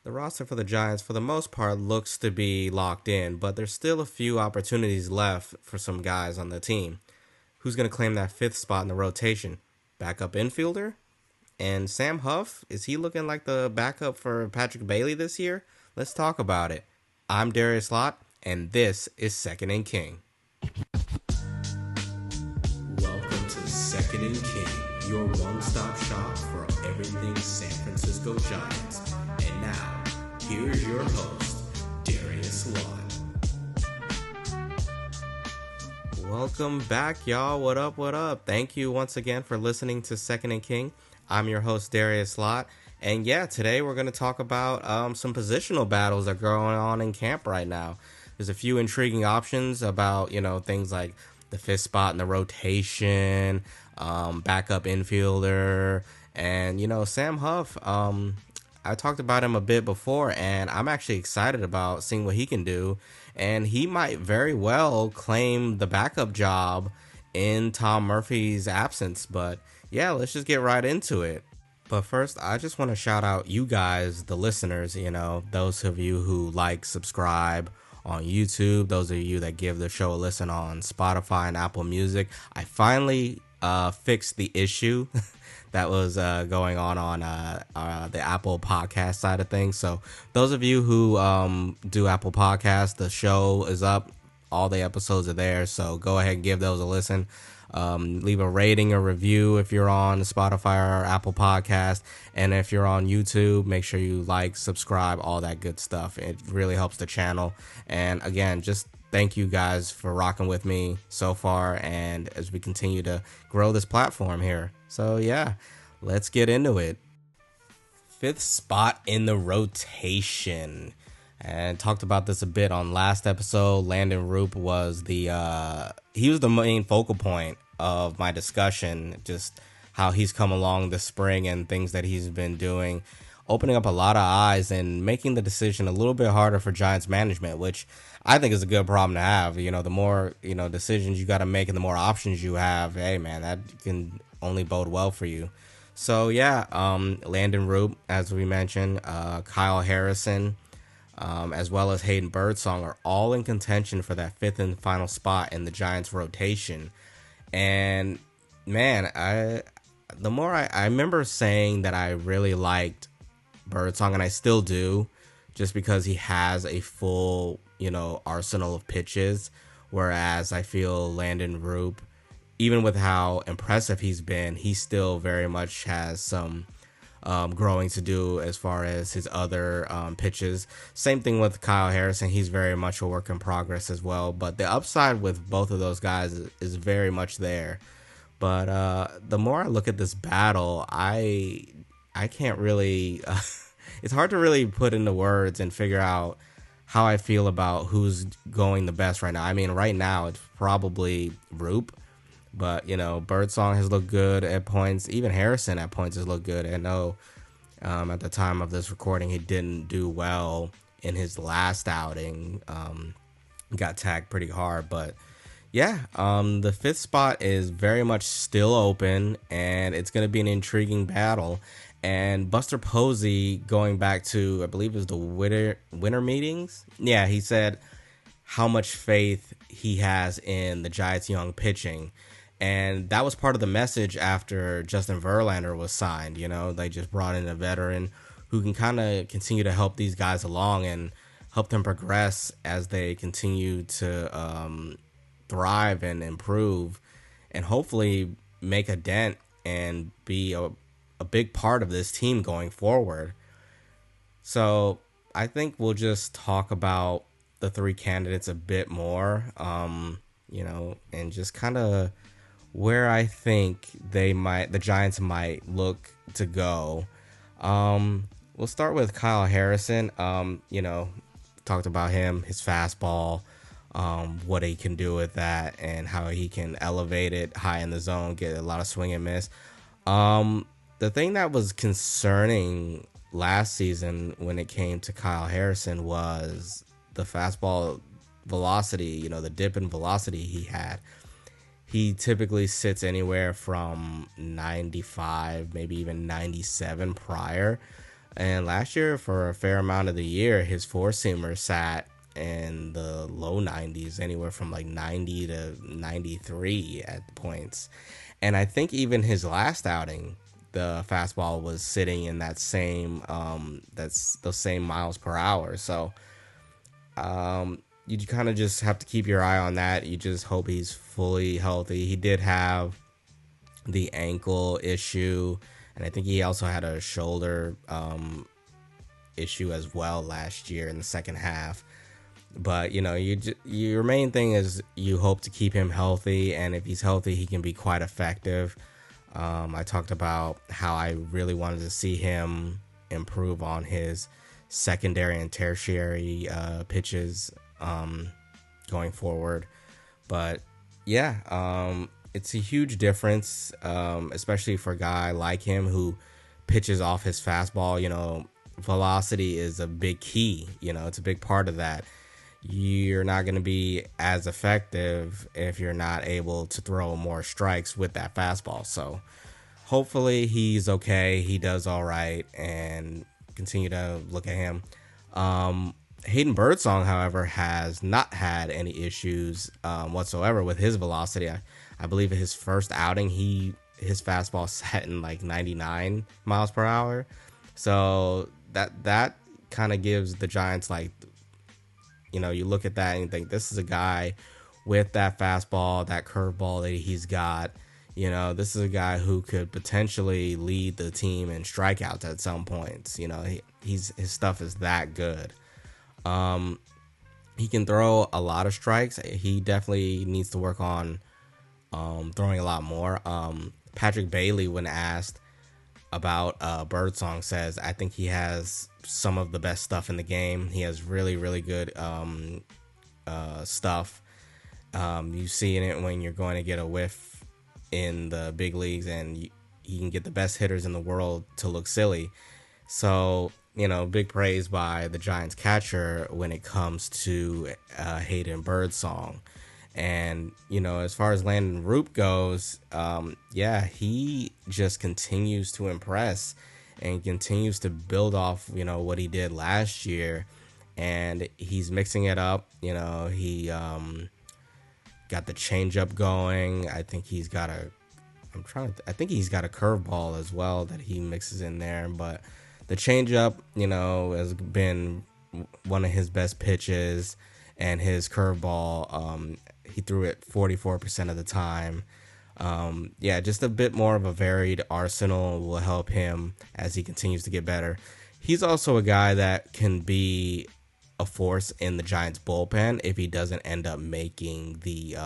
The roster for the Giants, for the most part, looks to be locked in, but there's still a few opportunities left for some guys on the team. Who's going to claim that fifth spot in the rotation? Backup infielder? And Sam Huff, is he looking like the backup for Patrick Bailey this year? Let's talk about it. I'm Darius Lott, and this is Second and King. Welcome to Second and King, your one-stop shop for everything San Francisco Giants. And now, here's your host, Darius Lott. Welcome back, y'all. What up, what up? Thank you once again for listening to Second and King. I'm your host, Darius Lott. And yeah, today we're going to talk about some positional battles that are going on in camp right now. There's a few intriguing options about, things like the fifth spot in the rotation, backup infielder, and, Sam Huff. I talked about him a bit before, and I'm actually excited about seeing what he can do. And he might very well claim the backup job in Tom Murphy's absence. But yeah, let's just get right into it. But first, I just want to shout out you guys, the listeners, those of you who like, subscribe on YouTube, those of you that give the show a listen on Spotify and Apple Music. I finally fixed the issue that was going on the Apple Podcast side of things. So those of you who do Apple Podcasts, the show is up. All the episodes are there. So go ahead and give those a listen. Leave a rating or review if you're on Spotify or Apple Podcast. And if you're on YouTube, make sure you like, subscribe, all that good stuff. It really helps the channel. And again, just thank you guys for rocking with me so far, and as we continue to grow this platform here. So yeah, let's get into it. Fifth spot in the rotation. And talked about this a bit on last episode. Landon Roop was he was the main focal point of my discussion, just how he's come along this spring and things that he's been doing, opening up a lot of eyes and making the decision a little bit harder for Giants management, which I think is a good problem to have. The more, decisions you got to make and the more options you have, hey man, that can only bode well for you. So yeah, Landon Roop, as we mentioned, Kyle Harrison, as well as Hayden Birdsong are all in contention for that fifth and final spot in the Giants rotation. And man, I remember saying that I really liked Birdsong, and I still do, just because he has a full, arsenal of pitches, whereas I feel Landon Roop, even with how impressive he's been, he still very much has some growing to do as far as his other pitches. Same thing with Kyle Harrison. He's very much a work in progress as well. But the upside with both of those guys is very much there. But the more I look at this battle, I can't really... it's hard to really put into words and figure out how I feel about who's going the best right now. I mean, right now, it's probably Roop. But, Birdsong has looked good at points. Even Harrison at points has looked good. I know at the time of this recording, he didn't do well in his last outing. Got tagged pretty hard. But, yeah, the fifth spot is very much still open, and it's going to be an intriguing battle. And Buster Posey, going back to, I believe it was the winter meetings. Yeah, he said how much faith he has in the Giants' young pitching. And that was part of the message after Justin Verlander was signed. They just brought in a veteran who can kind of continue to help these guys along and help them progress as they continue to thrive and improve and hopefully make a dent and be a big part of this team going forward. So I think we'll just talk about the three candidates a bit more, and just kind of where I think the Giants might look to go. We'll start with Kyle Harrison. Talked about him, his fastball, what he can do with that, and how he can elevate it high in the zone, get a lot of swing and miss. The thing that was concerning last season when it came to Kyle Harrison was the fastball velocity, the dip in velocity he had. He typically sits anywhere from 95, maybe even 97 prior. And last year, for a fair amount of the year, his four seamer sat in the low 90s, anywhere from like 90 to 93 at points. And I think even his last outing, the fastball was sitting in that same that's those same miles per hour. So you kind of just have to keep your eye on that. You just hope he's fully healthy. He did have the ankle issue, and I think he also had a shoulder issue as well last year in the second half. But your main thing is you hope to keep him healthy, and if he's healthy, he can be quite effective. I talked about how I really wanted to see him improve on his secondary and tertiary pitches going forward. But yeah, it's a huge difference, especially for a guy like him who pitches off his fastball. Velocity is a big key. It's a big part of that. You're not going to be as effective if you're not able to throw more strikes with that fastball. So hopefully he's okay. He does all right, and continue to look at him. Hayden Birdsong, however, has not had any issues whatsoever with his velocity. I believe in his first outing, his fastball sat in like 99 miles per hour. So that kind of gives the Giants, like, you look at that and you think, this is a guy with that fastball, that curveball that he's got. This is a guy who could potentially lead the team in strikeouts at some points. His stuff is that good. He can throw a lot of strikes. He definitely needs to work on throwing a lot more. Patrick Bailey, when asked about Birdsong, says, I think he has some of the best stuff in the game. He has really, really good stuff. You see in it when you're going to get a whiff in the big leagues, and he can get the best hitters in the world to look silly. So, big praise by the Giants catcher when it comes to Hayden Birdsong. And, as far as Landon Roop goes, he just continues to impress and continues to build off, what he did last year. And he's mixing it up. He got the changeup going. I think he's got a curveball as well that he mixes in there. But the changeup, has been one of his best pitches, and his curveball, he threw it 44% of the time. Just a bit more of a varied arsenal will help him as he continues to get better. He's also a guy that can be a force in the Giants bullpen if he doesn't end up making the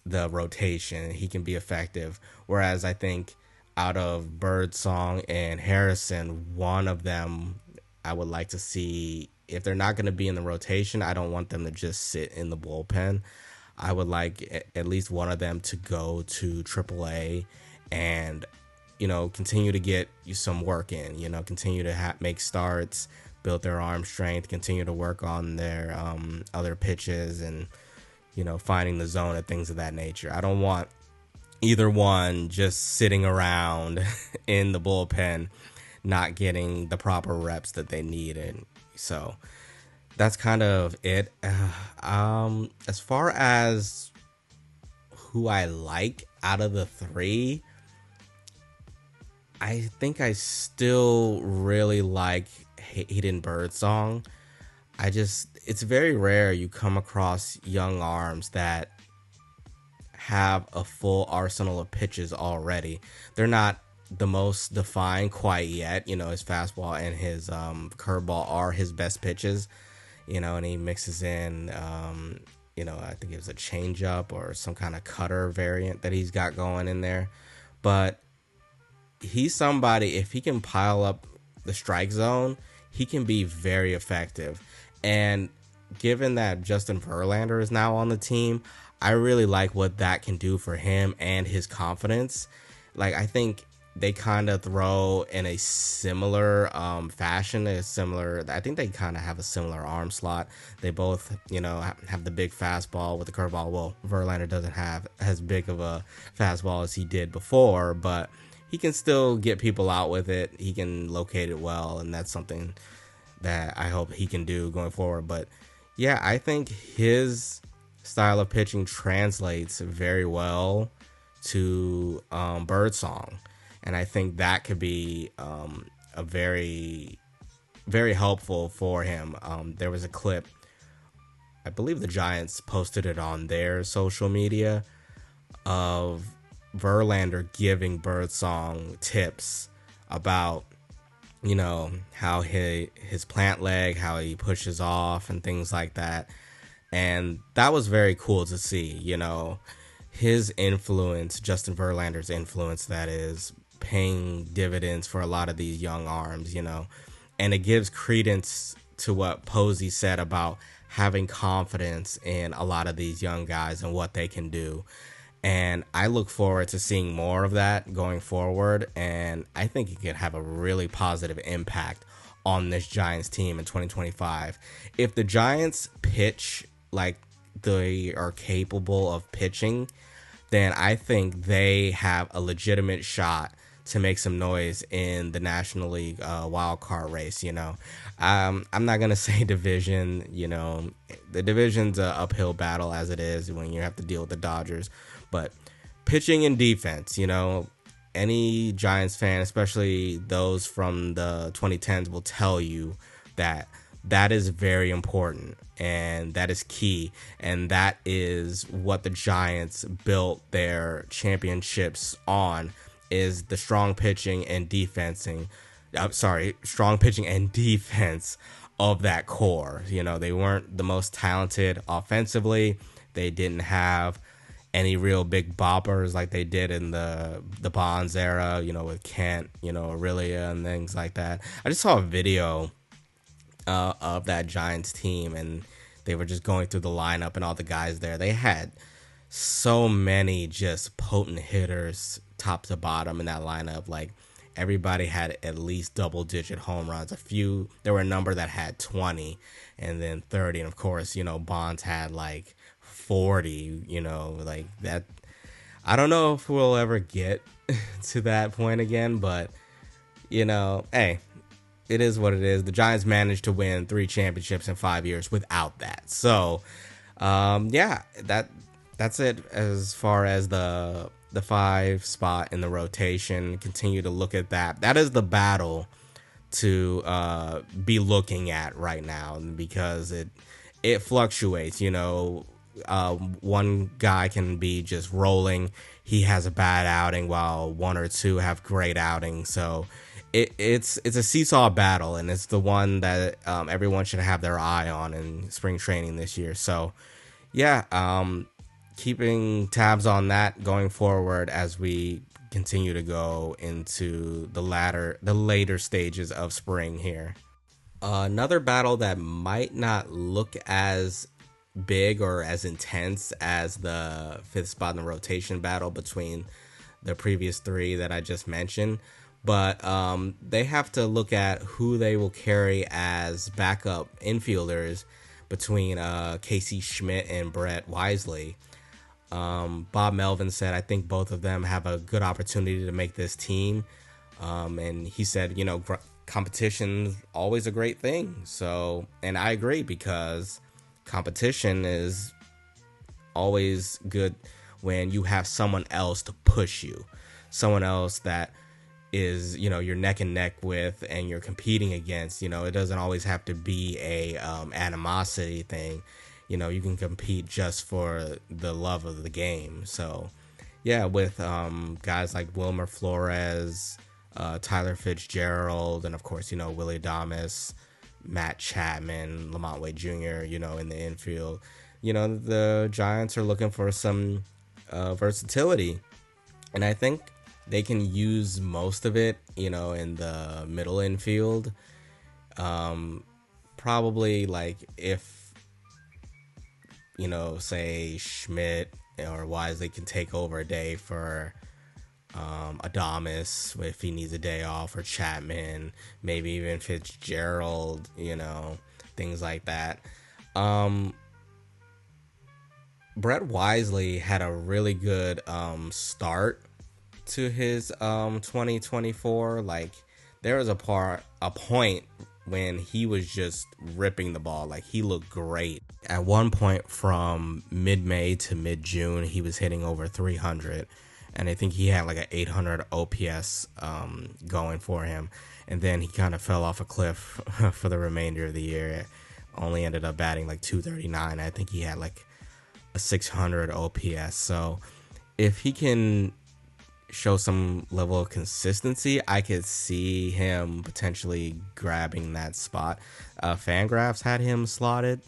rotation. He can be effective. Whereas I think out of Birdsong and Harrison, one of them I would like to see, if they're not going to be in the rotation, I don't want them to just sit in the bullpen. I would like at least one of them to go to AAA and, continue to get some work in, continue to make starts, build their arm strength, continue to work on their other pitches and, finding the zone and things of that nature. I don't want either one just sitting around in the bullpen, not getting the proper reps that they need. And so that's kind of it. As far as who I like out of the three, I think I still really like Hayden Birdsong. It's very rare you come across young arms that have a full arsenal of pitches already. They're not the most defined quite yet. His fastball and his curveball are his best pitches. And he mixes in, I think it was a changeup or some kind of cutter variant that he's got going in there. But he's somebody, if he can pile up the strike zone, he can be very effective. And given that Justin Verlander is now on the team, I really like what that can do for him and his confidence. Like, I think they kind of throw in a similar fashion. I think they kind of have a similar arm slot. They both, have the big fastball with the curveball. Well, Verlander doesn't have as big of a fastball as he did before, but he can still get people out with it. He can locate it well, and that's something that I hope he can do going forward. But yeah, I think his style of pitching translates very well to Birdsong, and I think that could be a very, very helpful for him. There was a clip, I believe the Giants posted it on their social media, of Verlander giving Birdsong tips about, how his plant leg, how he pushes off and things like that. And that was very cool to see, his influence, Justin Verlander's influence, that is paying dividends for a lot of these young arms, and it gives credence to what Posey said about having confidence in a lot of these young guys and what they can do. And I look forward to seeing more of that going forward. And I think it could have a really positive impact on this Giants team in 2025. If the Giants pitch like they are capable of pitching, then I think they have a legitimate shot to make some noise in the National League wild card race. I'm not gonna say division. The division's an uphill battle as it is when you have to deal with the Dodgers. But pitching and defense, any Giants fan, especially those from the 2010s, will tell you that that is very important and that is key. And that is what the Giants built their championships on, is the strong pitching and strong pitching and defense of that core. They weren't the most talented offensively. They didn't have any real big boppers like they did in the Bonds era, with Kent, Aurelia and things like that. I just saw a video of that Giants team, and they were just going through the lineup and all the guys there. They had so many just potent hitters top to bottom in that lineup. Like, everybody had at least double-digit home runs. There were a number that had 20 and then 30. And, of course, Bonds had, like, 40, like that. I don't know if we'll ever get to that point again, but, hey, it is what it is. The Giants managed to win 3 championships in 5 years without that. So, yeah, that's it as far as the 5 spot in the rotation. Continue to look at that. That is the battle to be looking at right now, because it fluctuates. One guy can be just rolling. He has a bad outing while one or two have great outings. So it's a seesaw battle, and it's the one that everyone should have their eye on in spring training this year. So yeah, keeping tabs on that going forward as we continue to go into the later stages of spring here. Another battle that might not look as big or as intense as the 5th spot in the rotation battle between the previous 3 that I just mentioned, but they have to look at who they will carry as backup infielders between Casey Schmidt and Brett Wisely. Bob Melvin said, I think both of them have a good opportunity to make this team, and he said, competition's always a great thing. So, and I agree, because competition is always good when you have someone else to push you, someone else that is, you're neck and neck with and you're competing against. It doesn't always have to be a animosity thing. You can compete just for the love of the game. So yeah, with guys like Wilmer Flores, Tyler Fitzgerald, and of course, Willie Adames, Matt Chapman, Lamont Wade Jr., in the infield. The Giants are looking for some versatility. And I think they can use most of it, in the middle infield. Probably, like, if, say Schmidt or Wisely can take over a day for Adames if he needs a day off, or Chapman, maybe even Fitzgerald, things like that. Brett Wisely had a really good start to his 2024. Like there was a point when he was just ripping the ball. Like he looked great. At one point from mid-May to mid-June, he was hitting over 300, and I think he had like an 800 OPS going for him. And then he kind of fell off a cliff for the remainder of the year. Only ended up batting like 239. I think he had like a 600 OPS. So if he can show some level of consistency, I could see him potentially grabbing that spot. Fangraphs had him slotted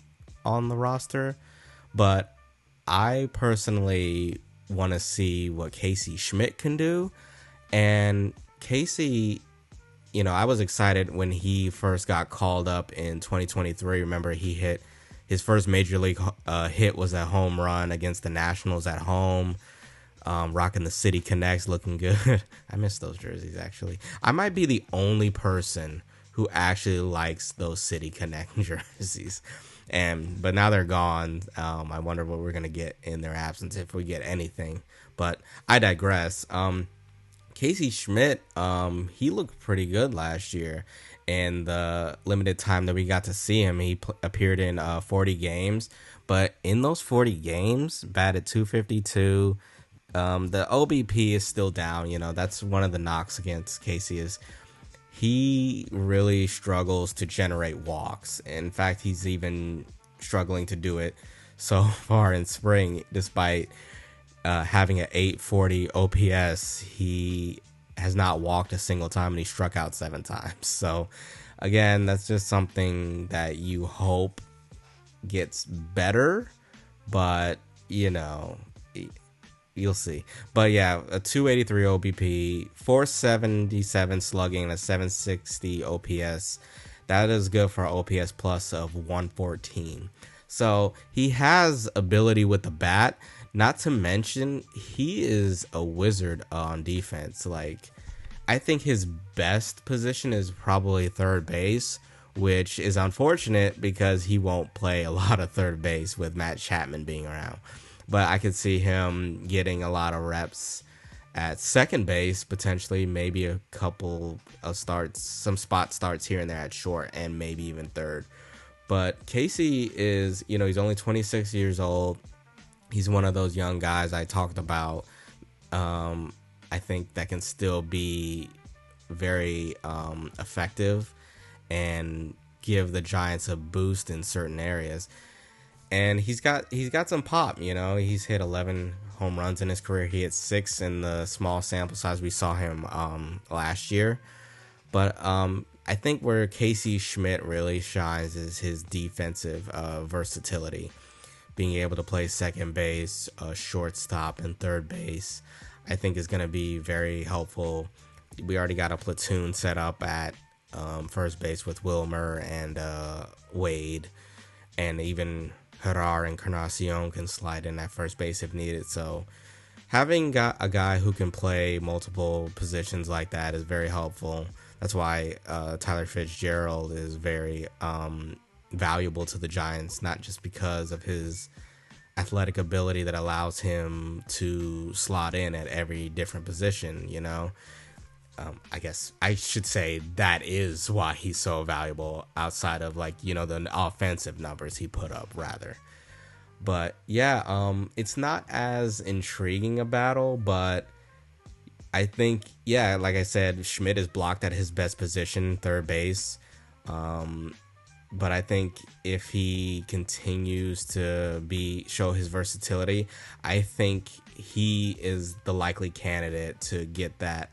on the roster, but I personally want to see what Casey Schmidt can do. And Casey, you know, I was excited when he first got called up in 2023. Remember, he hit his first major league hit was a home run against the Nationals at home, rocking the City Connects, looking good. I miss those jerseys, actually. I might be the only person who actually likes those City Connect jerseys. But now they're gone. I wonder what we're going to get in their absence, if we get anything. But I digress. Casey Schmidt, he looked pretty good last year. And the limited time that we got to see him, he appeared in 40 games. But in those 40 games, batted 252. The OBP is still down. You know, that's one of the knocks against Casey is he really struggles to generate walks. In fact, he's even struggling to do it so far in spring, despite having an 840 OPS. He has not walked a single time, and he struck out 7 times. So again, that's just something that you hope gets better, but you know, you'll see. But yeah, a 283 OBP, 477 slugging, and a 760 OPS. That is good for an OPS plus of 114. So he has ability with the bat. Not to mention, he is a wizard on defense. Like, I think his best position is probably third base, which is unfortunate because he won't play a lot of third base with Matt Chapman being around. But I could see him getting a lot of reps at second base, potentially, maybe a couple of starts, some spot starts here and there at short, and maybe even third. But Casey is, you know, he's only 26 years old. He's one of those young guys I talked about. I think that can still be very effective and give the Giants a boost in certain areas. And he's got some pop, you know. He's hit 11 home runs in his career. He hit 6 in the small sample size we saw him last year. But I think where Casey Schmidt really shines is his defensive versatility. Being able to play second base, shortstop, and third base, I think is going to be very helpful. We already got a platoon set up at first base with Wilmer and Wade, and even Herrera and Encarnacion can slide in at first base if needed. So having got a guy who can play multiple positions like that is very helpful. That's why Tyler Fitzgerald is very valuable to the Giants, not just because of his athletic ability that allows him to slot in at every different position, you know. I guess I should say that is why he's so valuable outside of, like, you know, the offensive numbers he put up, rather. But yeah, it's not as intriguing a battle, but I think, yeah, like I said, Schmidt is blocked at his best position, third base. But I think if he continues to show his versatility, I think he is the likely candidate to get that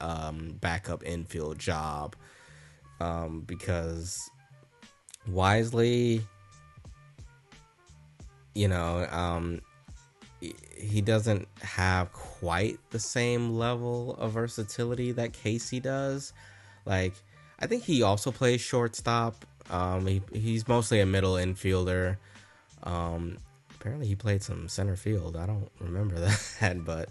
backup infield job, because Wisely, you know, he doesn't have quite the same level of versatility that Casey does. Like, I think he also plays shortstop. He's mostly a middle infielder. Apparently he played some center field. I don't remember that, but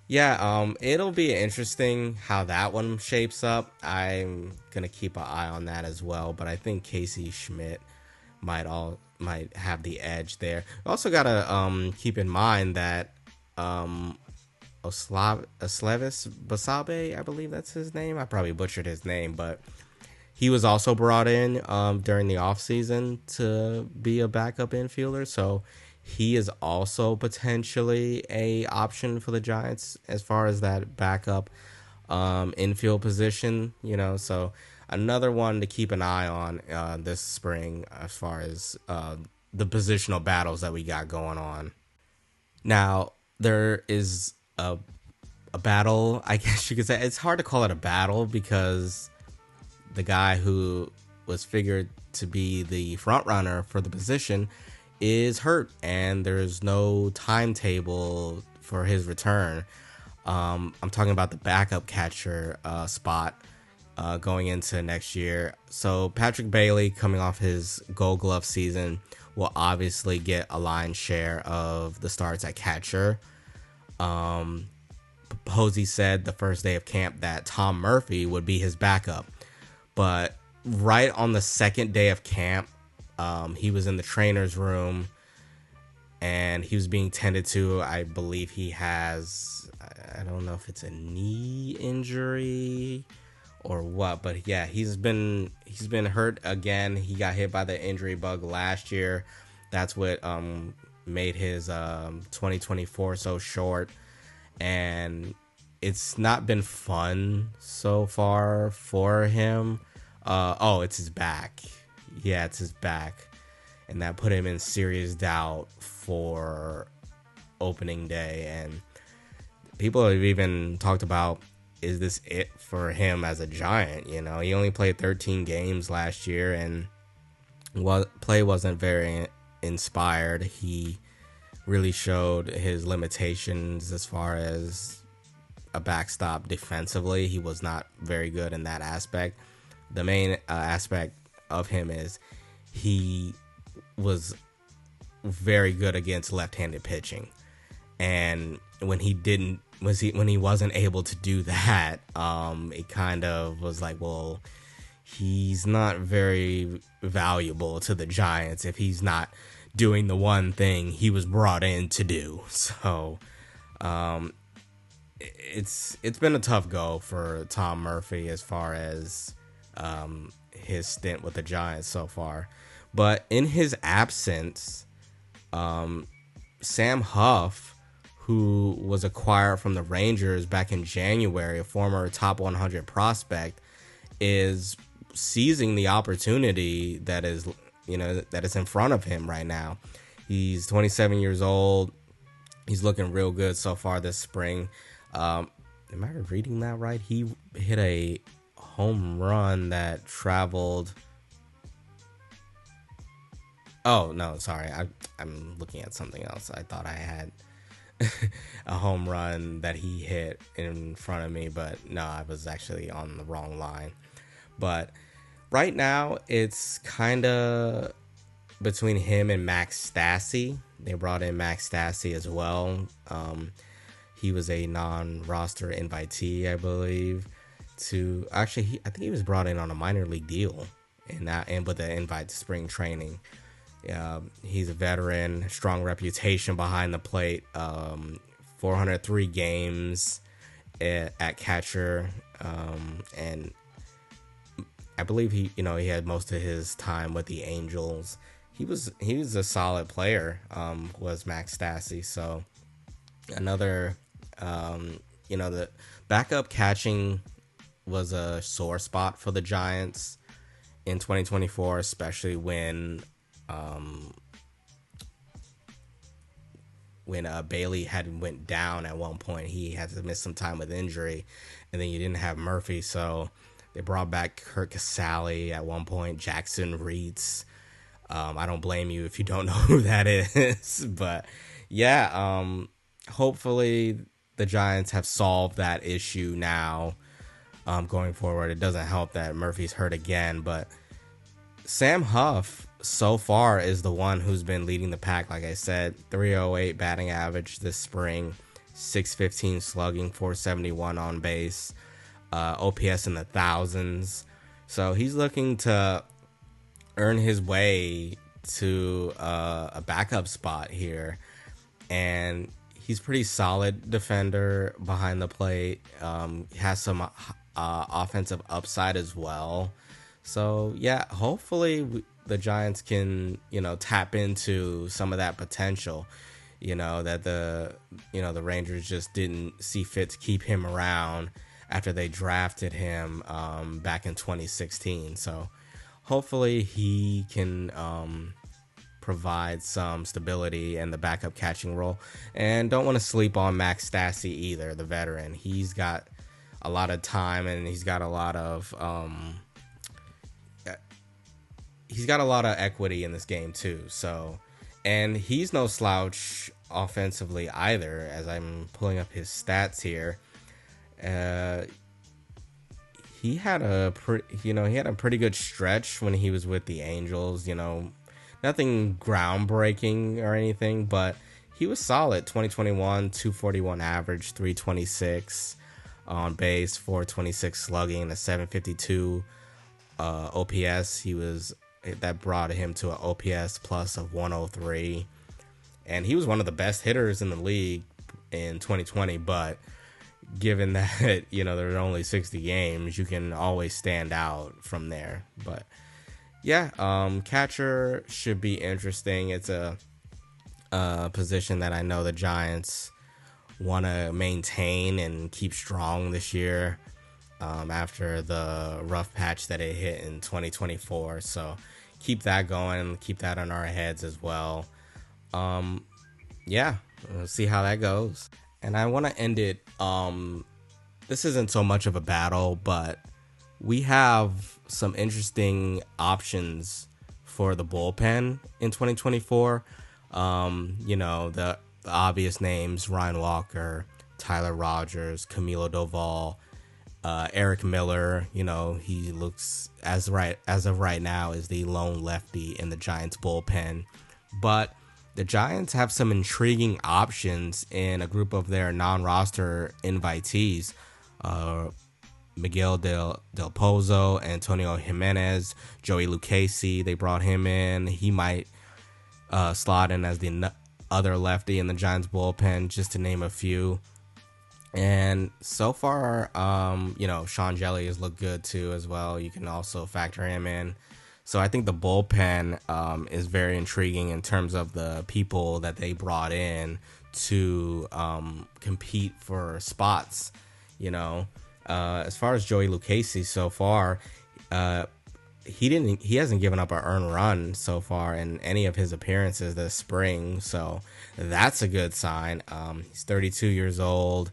yeah, it'll be interesting how that one shapes up. I'm gonna keep an eye on that as well. But I think Casey Schmidt might have the edge there. Also gotta keep in mind that Oslevis Basabe, I believe that's his name. I probably butchered his name, but he was also brought in during the offseason to be a backup infielder. So he is also potentially a option for the Giants as far as that backup infield position. So another one to keep an eye on this spring as far as the positional battles that we got going on. Now, there is a battle, I guess you could say. It's hard to call it a battle because the guy who was figured to be the front runner for the position is hurt, and there's no timetable for his return. I'm talking about the backup catcher spot going into next year. So Patrick Bailey, coming off his Gold Glove season, will obviously get a lion's share of the starts at catcher. Posey said the first day of camp that Tom Murphy would be his backup. But right on the second day of camp, he was in the trainer's room and he was being tended to. I believe he has, I don't know if it's a knee injury or what, but yeah, he's been hurt again. He got hit by the injury bug last year. That's what made his 2024 so short, and it's not been fun so far for him. It's his back. Yeah, it's his back, and that put him in serious doubt for opening day. And people have even talked about, is this it for him as a Giant? He only played 13 games last year, and play wasn't very inspired. He really showed his limitations as far as a backstop defensively. He was not very good in that aspect. The main aspect of him is he was very good against left-handed pitching, and when he wasn't able to do that, it kind of was like, well, he's not very valuable to the Giants if he's not doing the one thing he was brought in to do. So it's been a tough go for Tom Murphy as far as his stint with the Giants so far. But in his absence, Sam Huff, who was acquired from the Rangers back in January, a former top 100 prospect, is seizing the opportunity that is in front of him right now. He's 27 years old. He's looking real good so far this spring. Am I reading that right? He hit a home run that traveled. Oh, no, sorry. I'm looking at something else. I thought I had a home run that he hit in front of me, but no, I was actually on the wrong line. But right now, it's kind of between him and Max Stassi. They brought in Max Stassi as well. He was a non-roster invitee, I believe. I think he was brought in on a minor league deal, and with the invite to spring training. He's a veteran, strong reputation behind the plate. 403 games at catcher, and I believe he had most of his time with the Angels. He was a solid player. Was Max Stassi. So another, the backup catching was a sore spot for the Giants in 2024, especially when Bailey had went down at one point. He had to miss some time with injury, and then you didn't have Murphy, so they brought back Kurt Casale at one point, Jackson Reitz. I don't blame you if you don't know who that is, but yeah, hopefully the Giants have solved that issue now. Going forward, it doesn't help that Murphy's hurt again, but Sam Huff so far is the one who's been leading the pack. Like I said, 308 batting average this spring, 615 slugging, 471 on base, OPS in the thousands. So he's looking to earn his way to a backup spot here, and he's pretty solid defender behind the plate. Has some offensive upside as well. So yeah, hopefully the Giants can tap into some of that potential. That the Rangers just didn't see fit to keep him around after they drafted him back in 2016. So hopefully he can provide some stability in the backup catching role. And don't want to sleep on Max Stassi either, the veteran. He's got a lot of time and he's got a lot of equity in this game too. So, and he's no slouch offensively either. As I'm pulling up his stats here, he had a pretty good stretch when he was with the Angels. Nothing groundbreaking or anything, but he was solid. 2021, 241 average, 326 on base, 426 slugging, a 752 OPS. That brought him to an OPS plus of 103, and he was one of the best hitters in the league in 2020. But given that there are only 60 games, you can always stand out from there. But yeah, catcher should be interesting. It's a position that I know the Giants want to maintain and keep strong this year after the rough patch that it hit in 2024. So keep that going, keep that on our heads as well. Yeah, we'll see how that goes. And I want to end it. This isn't so much of a battle, but we have some interesting options for the bullpen in 2024. The obvious names: Ryan Walker, Tyler Rogers, Camilo Doval, Eric Miller. He looks as of right now is the lone lefty in the Giants bullpen, but the Giants have some intriguing options in a group of their non-roster invitees. Miguel Del Pozo, Antonio Jimenez, Joey Lucchesi. They brought him in. He might slot in as the other lefty in the Giants bullpen, just to name a few. And so far, Sean Jelly has looked good too as well. You can also factor him in. So I think the bullpen is very intriguing in terms of the people that they brought in to compete for spots. As far as Joey Lucchesi so far, he hasn't given up an earned run so far in any of his appearances this spring. So that's a good sign. He's 32 years old.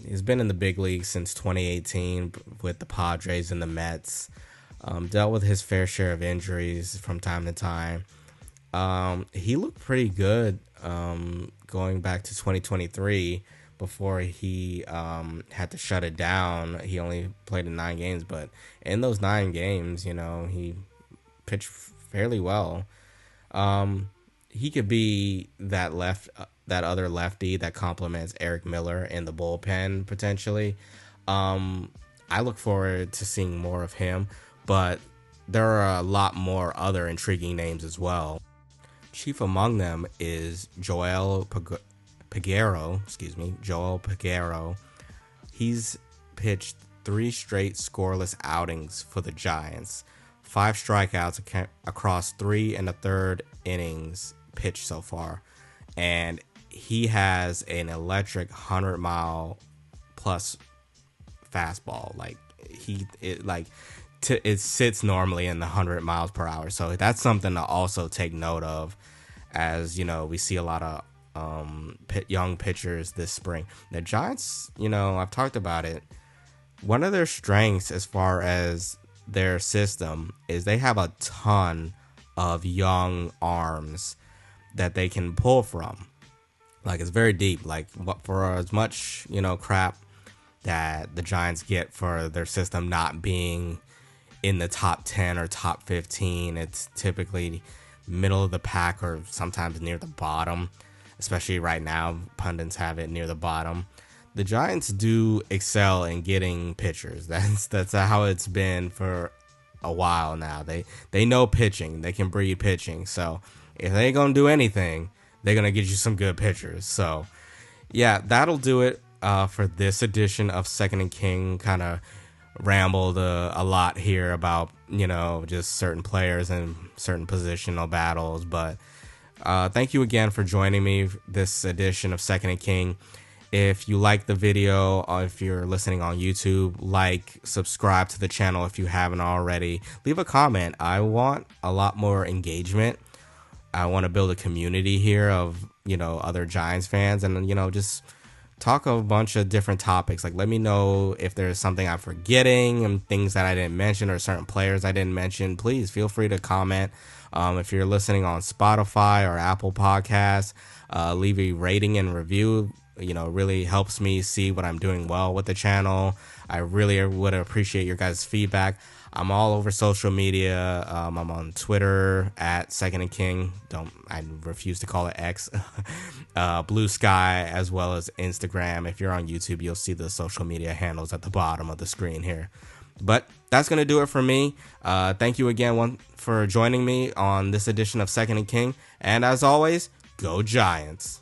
He's been in the big leagues since 2018 with the Padres and the Mets. Dealt with his fair share of injuries from time to time. He looked pretty good going back to 2023 before he had to shut it down. He only played in 9 games, but in those 9 games, he pitched fairly well. He could be that other lefty that complements Eric Miller in the bullpen potentially. I look forward to seeing more of him, but there are a lot more other intriguing names as well. Chief among them is Joel Peguero. He's pitched 3 straight scoreless outings for the Giants, 5 strikeouts across 3 1/3 innings pitched so far, and he has an electric 100-mile plus fastball. It sits normally in the 100 miles per hour. So that's something to also take note of, as we see a lot of young pitchers this spring. The Giants, I've talked about it. One of their strengths as far as their system is they have a ton of young arms that they can pull from. It's very deep. For as much, crap that the Giants get for their system not being in the top 10 or top 15, it's typically middle of the pack or sometimes near the bottom. Especially right now, pundits have it near the bottom. The Giants do excel in getting pitchers. That's how it's been for a while now. They know pitching. They can breed pitching. So if they ain't gonna do anything, they're going to get you some good pictures. So yeah, that'll do it for this edition of Second and King. Kind of rambled a lot here about, just certain players and certain positional battles. But thank you again for joining me this edition of Second and King. If you like the video, or if you're listening on YouTube, subscribe to the channel if you haven't already. Leave a comment. I want a lot more engagement. I want to build a community here of, other Giants fans, and, just talk a bunch of different topics. Let me know if there's something I'm forgetting and things that I didn't mention, or certain players I didn't mention. Please feel free to comment. If you're listening on Spotify or Apple Podcasts, leave a rating and review. Really helps me see what I'm doing well with the channel. I really would appreciate your guys' feedback. I'm all over social media. I'm on Twitter at Second and King. I refuse to call it X. Blue Sky, as well as Instagram. If you're on YouTube, you'll see the social media handles at the bottom of the screen here. But that's going to do it for me. Thank you again for joining me on this edition of Second and King. And as always, go Giants.